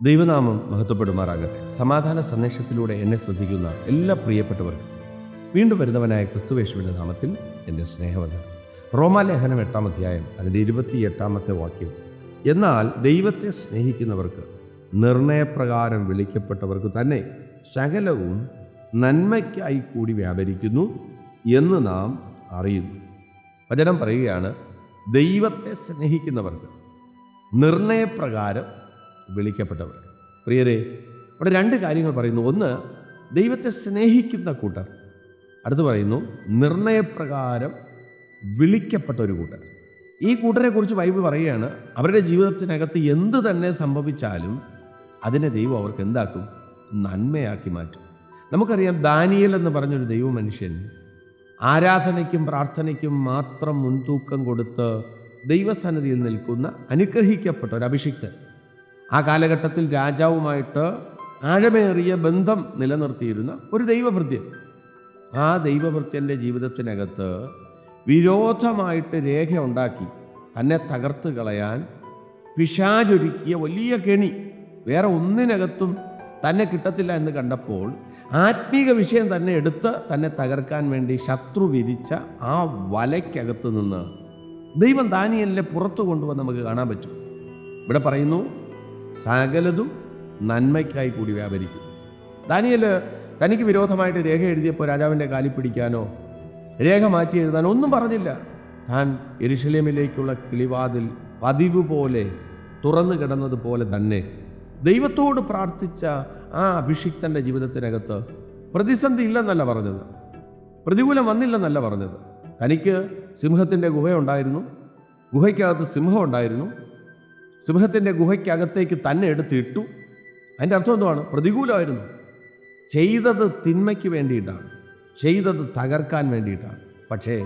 ദൈവനാമം മഹത്വപ്പെടുമാറാകട്ടെ. സമാധാന സന്ദേശത്തിലൂടെ എന്നെ ശ്രദ്ധിക്കുന്ന എല്ലാ പ്രിയപ്പെട്ടവർക്കും വീണ്ടും വരുന്നവനായ ക്രിസ്തുയേശുവിൻ്റെ നാമത്തിൽ എൻ്റെ സ്നേഹവന്ദനം. റോമാലേഖനം 8-ാം അധ്യായം അതിൻ്റെ 28-ാമത്തെ വാക്യം, എന്നാൽ ദൈവത്തെ സ്നേഹിക്കുന്നവർക്ക് നിർണയപ്രകാരം വിളിക്കപ്പെട്ടവർക്ക് തന്നെ സകലവും നന്മയ്ക്കായി കൂടി വ്യാപരിക്കുന്നു എന്ന് നാം അറിയുന്നു. വചനം പറയുകയാണ്, ദൈവത്തെ സ്നേഹിക്കുന്നവർക്ക് നിർണയപ്രകാരം വിളിക്കപ്പെട്ടവർ. പ്രിയരെ, ഇവിടെ രണ്ട് കാര്യങ്ങൾ പറയുന്നു. ഒന്ന്, ദൈവത്തെ സ്നേഹിക്കുന്ന കൂട്ടർ. അടുത്ത് പറയുന്നു, നിർണയപ്രകാരം വിളിക്കപ്പെട്ട ഒരു കൂട്ടർ. ഈ കൂട്ടരെ കുറിച്ച് ബൈബിൾ പറയുകയാണ്, അവരുടെ ജീവിതത്തിനകത്ത് എന്ത് തന്നെ സംഭവിച്ചാലും അതിനെ ദൈവം അവർക്ക് എന്താക്കും? നന്മയാക്കി മാറ്റും. നമുക്കറിയാം, ദാനിയേൽ എന്ന് പറഞ്ഞൊരു ദൈവ മനുഷ്യൻ ആരാധനയ്ക്കും പ്രാർത്ഥനയ്ക്കും മാത്രം മുൻതൂക്കം കൊടുത്ത് ദൈവസന്നിധിയിൽ നിൽക്കുന്ന അനുഗ്രഹിക്കപ്പെട്ട ഒരു അഭിഷിക്തൻ. ആ കാലഘട്ടത്തിൽ രാജാവുമായിട്ട് ആഴമേറിയ ബന്ധം നിലനിർത്തിയിരുന്ന ഒരു ദൈവഭൃത്യൻ. ആ ദൈവഭൃത്യൻ്റെ ജീവിതത്തിനകത്ത് വിരോധമായിട്ട് രേഖ ഉണ്ടാക്കി തന്നെ തകർത്ത് കളയാൻ പിശാചൊരുക്കിയ വലിയ കെണി, വേറെ ഒന്നിനകത്തും തന്നെ കിട്ടത്തില്ല എന്ന് കണ്ടപ്പോൾ ആത്മീക വിഷയം തന്നെ എടുത്ത് തന്നെ തകർക്കാൻ വേണ്ടി ശത്രു വിരിച്ച ആ വലയ്ക്കകത്ത് നിന്ന് ദൈവം ദാനിയേലിനെ പുറത്തു കൊണ്ടുവന്ന് നമുക്ക് കാണാൻ പറ്റും. ഇവിടെ പറയുന്നു, സകലതും നന്മയ്ക്കായി കൂടി വ്യാപരിക്കും. ദാനിയേൽ തനിക്ക് വിരോധമായിട്ട് രേഖ എഴുതിയപ്പോൾ രാജാവിൻ്റെ കാലിൽ പിടിക്കാനോ രേഖ മാറ്റി എഴുതാനോ ഒന്നും പറഞ്ഞില്ല. താൻ യെരുശലേമിലേക്കുള്ള കിളിവാതിൽ പതിവ് പോലെ തുറന്നു കിടന്നതുപോലെ തന്നെ ദൈവത്തോട് പ്രാർത്ഥിച്ച ആ അഭിഷിക്തൻ്റെ ജീവിതത്തിനകത്ത് പ്രതിസന്ധി ഇല്ലെന്നല്ല പറഞ്ഞത്, പ്രതികൂലം വന്നില്ലെന്നല്ല പറഞ്ഞത്. തനിക്ക് സിംഹത്തിൻ്റെ ഗുഹയുണ്ടായിരുന്നു, ഗുഹയ്ക്കകത്ത് സിംഹം ഉണ്ടായിരുന്നു, സിംഹത്തിൻ്റെ ഗുഹയ്ക്കകത്തേക്ക് തന്നെ എടുത്തിട്ടു. അതിൻ്റെ അർത്ഥം എന്തുവാണ്? പ്രതികൂലമായിരുന്നു. ചെയ്തത് തിന്മയ്ക്ക് വേണ്ടിയിട്ടാണ്, ചെയ്തത് തകർക്കാൻ വേണ്ടിയിട്ടാണ്. പക്ഷേ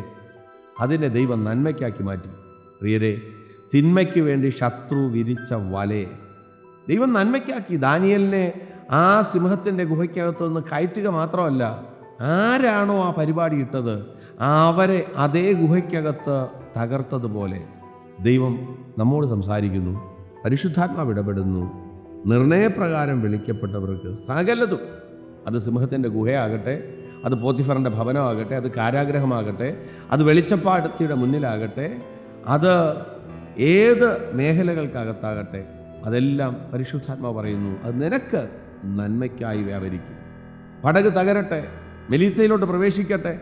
അതിനെ ദൈവം നന്മയ്ക്കാക്കി മാറ്റി. പ്രിയരെ, തിന്മയ്ക്ക് വേണ്ടി ശത്രു വിരിച്ച വലയെ ദൈവം നന്മയ്ക്കാക്കി. ദാനിയേലിനെ ആ സിംഹത്തിൻ്റെ ഗുഹയ്ക്കകത്ത് നിന്ന് കയറ്റുക മാത്രമല്ല, ആരാണോ ആ പരിപാടി ഇട്ടത് അവരെ അതേ ഗുഹയ്ക്കകത്ത് തകർത്തതുപോലെ ദൈവം നമ്മോട് സംസാരിക്കുന്നു. പരിശുദ്ധാത്മാവ് ഇടപെടുന്നു. നിർണയപ്രകാരം വിളിക്കപ്പെട്ടവർക്ക് സകലതും, അത് സിംഹത്തിൻ്റെ ഗുഹയാകട്ടെ, അത് പോത്തിഫറിൻ്റെ ഭവനമാകട്ടെ, അത് കാരാഗ്രഹമാകട്ടെ, അത് വെളിച്ചപ്പാടത്തിയുടെ മുന്നിലാകട്ടെ, അത് ഏത് മേഖലകൾക്കകത്താകട്ടെ, അതെല്ലാം പരിശുദ്ധാത്മാവ് പറയുന്നു, അത് നിനക്ക് നന്മയ്ക്കായി വ്യാപരിക്കും. പടക് തകരട്ടെ, മെലീത്തയിലോട്ട് പ്രവേശിക്കട്ടെ,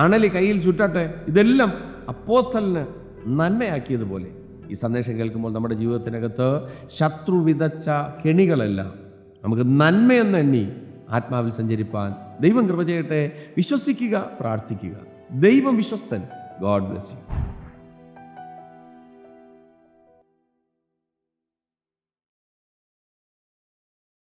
അണലി കയ്യിൽ ചുറ്റട്ടെ, ഇതെല്ലാം അപ്പോസ്തലന് നന്മയാക്കിയതുപോലെ ഈ സന്ദേശം കേൾക്കുമ്പോൾ നമ്മുടെ ജീവിതത്തിനകത്ത് ശത്രു വിതച്ച കെണികളെല്ലാം നമുക്ക് നന്മയെന്ന് എണ്ണി ആത്മാവിൽ സഞ്ചരിപ്പാൻ ദൈവം കൃപ ചെയ്യട്ടെ. വിശ്വസിക്കുക, പ്രാർത്ഥിക്കുക. ദൈവം വിശ്വസ്തൻ. God bless U.